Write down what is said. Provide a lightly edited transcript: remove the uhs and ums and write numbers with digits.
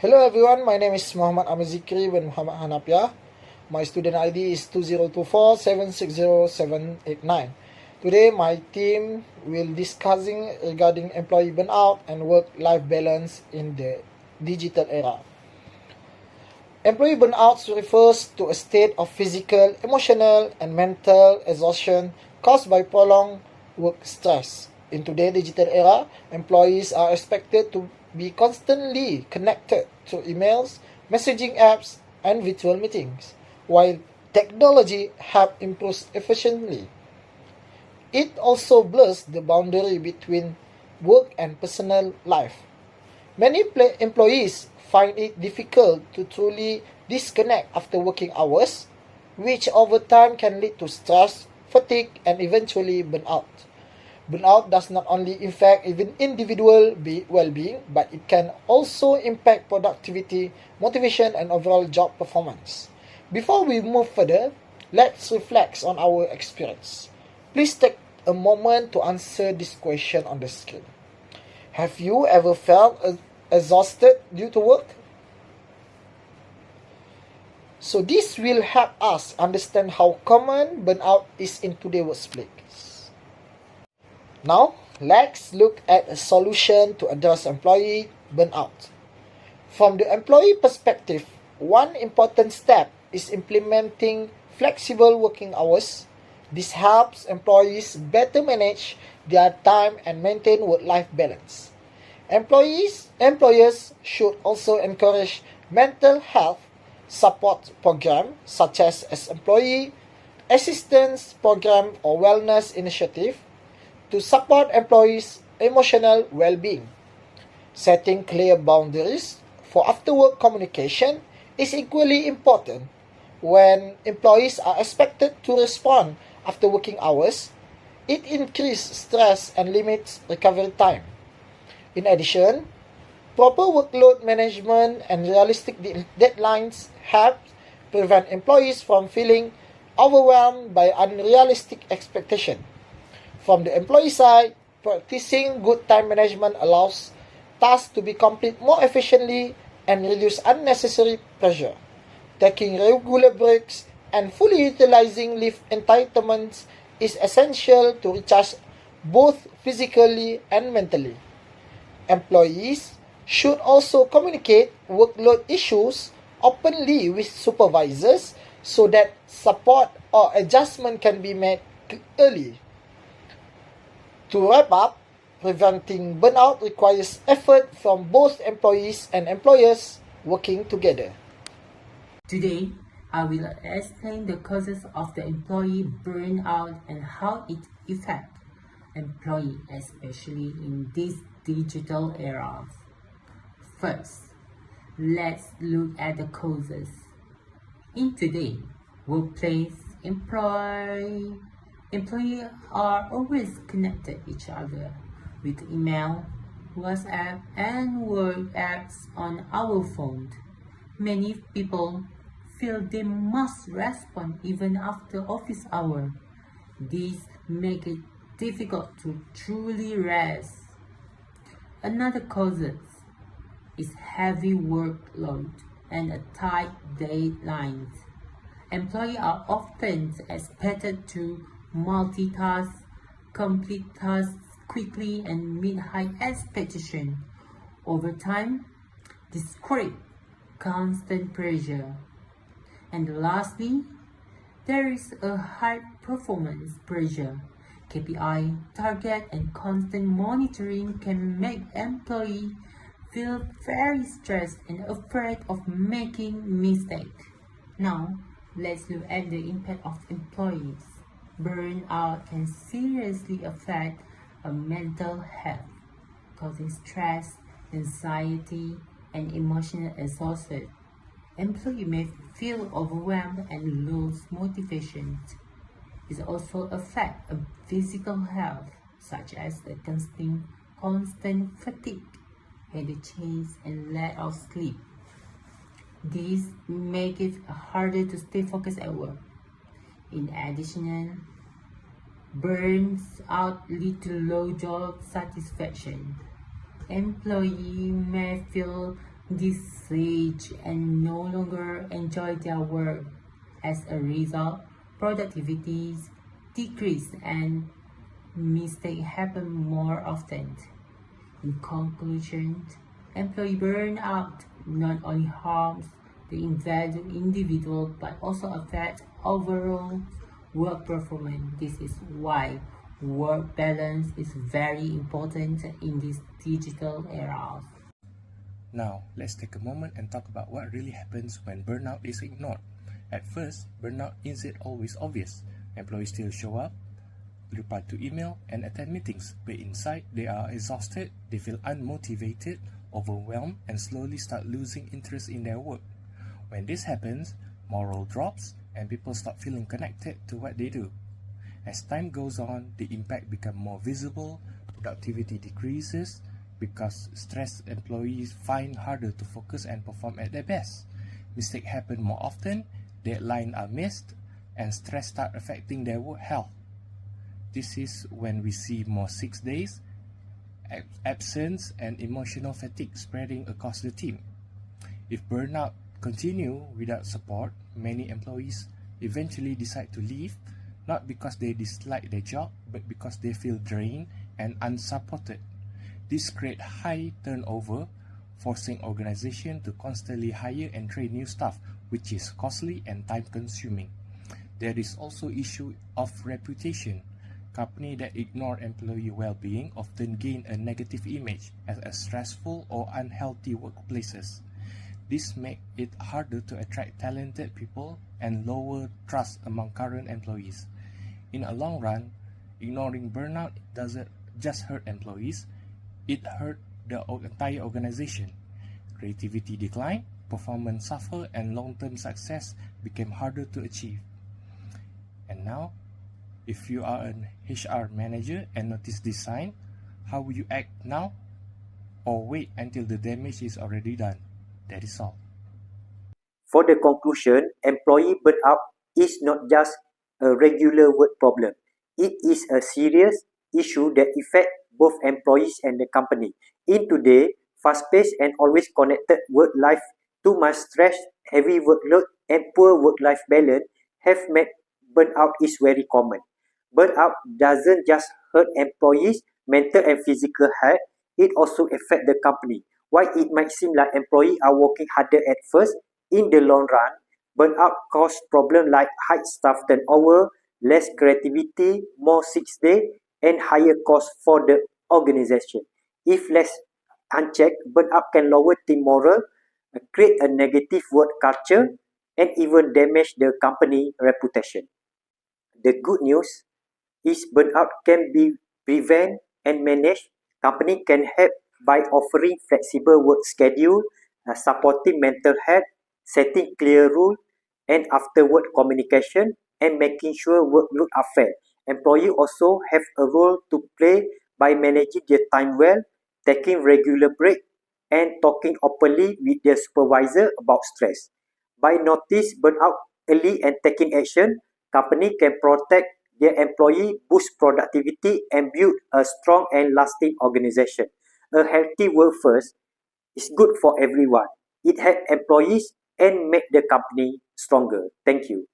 Hello everyone, my name is Muhammad Amizikri bin Muhammad Hanapia. My student ID is 2024760789. Today my team will discussing regarding employee burnout and work-life balance in the digital era. Employee burnout refers to a state of physical, emotional, and mental exhaustion caused by prolonged work stress. In today's digital era, employees are expected to be constantly connected to emails, messaging apps, and virtual meetings, while technology have improved efficiently. It also blurs the boundary between work and personal life. Many employees find it difficult to truly disconnect after working hours, which over time can lead to stress, fatigue, and eventually burnout. Burnout does not only affect even individual well-being, but it can also impact productivity, motivation, and overall job performance. Before we move further, let's reflect on our experience. Please take a moment to answer this question on the screen. Have you ever felt exhausted due to work? So this will help us understand how common burnout is in today's workplace. Now, let's look at a solution to address employee burnout. From the employee perspective, one important step is implementing flexible working hours. This helps employees better manage their time and maintain work-life balance. Employers should also encourage mental health support programs such as employee assistance program or wellness initiative to support employees' emotional well-being. Setting clear boundaries for after-work communication is equally important. When employees are expected to respond after working hours, it increases stress and limits recovery time. In addition, proper workload management and realistic deadlines help prevent employees from feeling overwhelmed by unrealistic expectations. From the employee side, practicing good time management allows tasks to be completed more efficiently and reduce unnecessary pressure. Taking regular breaks and fully utilizing leave entitlements is essential to recharge both physically and mentally. Employees should also communicate workload issues openly with supervisors so that support or adjustment can be made early. To wrap up, preventing burnout requires effort from both employees and employers working together. Today, I will explain the causes of the employee burnout and how it affects employees, especially in this digital era. First, let's look at the causes. In today's workplace, employees are always connected each other with email, WhatsApp, and work apps on our phone. Many people feel they must respond even after office hours. This makes it difficult to truly rest. Another cause is heavy workload and a tight deadlines. Employees are often expected to multitask, complete tasks quickly, and meet high expectations. Over time, this creates constant pressure. And lastly, there is a high performance pressure. KPI, target, and constant monitoring can make employees feel very stressed and afraid of making mistakes. Now, let's look at the impact of employees. Burnout can seriously affect mental health, causing stress, anxiety, and emotional exhaustion. Employees may feel overwhelmed and lose motivation. It also affects physical health, such as the constant fatigue, headaches, and lack of sleep. This makes it harder to stay focused at work. In addition, burns out lead to low job satisfaction. Employees may feel disengage and no longer enjoy their work. As a result, productivity decreases and mistakes happen more often. In conclusion, employee burnout not only harms the individual but also affects overall work performance. This is why work balance is very important in this digital era. Now, let's take a moment and talk about what really happens when burnout is ignored. At first, burnout isn't always obvious. Employees still show up, reply to email, and attend meetings, but inside they are exhausted, they feel unmotivated, overwhelmed, and slowly start losing interest in their work. When this happens, morale drops, and people stop feeling connected to what they do. As time goes on, the impact becomes more visible, productivity decreases, because stressed employees find harder to focus and perform at their best. Mistakes happen more often, deadlines are missed, and stress start affecting their work health. This is when we see more sick days, absence, and emotional fatigue spreading across the team. If burnout continue without support, many employees eventually decide to leave, not because they dislike their job, but because they feel drained and unsupported. This creates high turnover, forcing organizations to constantly hire and train new staff, which is costly and time-consuming. There is also issue of reputation. Companies that ignore employee well-being often gain a negative image as a stressful or unhealthy workplaces. This makes it harder to attract talented people and lower trust among current employees. In a long run, ignoring burnout doesn't just hurt employees, it hurt the entire organization. Creativity declined, performance suffered, and long-term success became harder to achieve. And now, if you are an HR manager and notice this sign, how will you act now? Or wait until the damage is already done? That is all. For the conclusion, employee burnout is not just a regular work problem. It is a serious issue that affects both employees and the company. In today's fast-paced and always connected work life, too much stress, heavy workload, and poor work-life balance have made burnout is very common. Burnout doesn't just hurt employees' mental and physical health, it also affects the company. While it might seem like employees are working harder at first, in the long run, burnout causes problems like high staff turnover, less creativity, more sick days, and higher costs for the organization. If less unchecked, burnout can lower team morale, create a negative work culture, and even damage the company reputation. The good news is burnout can be prevented and managed. Company can help by offering flexible work schedule, supporting mental health, setting clear rules, and afterward communication, and making sure workload are fair. Employees also have a role to play by managing their time well, taking regular break, and talking openly with their supervisor about stress. By notice burnout early and taking action, company can protect their employee, boost productivity, and build a strong and lasting organization. A healthy workforce is good for everyone. It helps employees and make the company stronger. Thank you.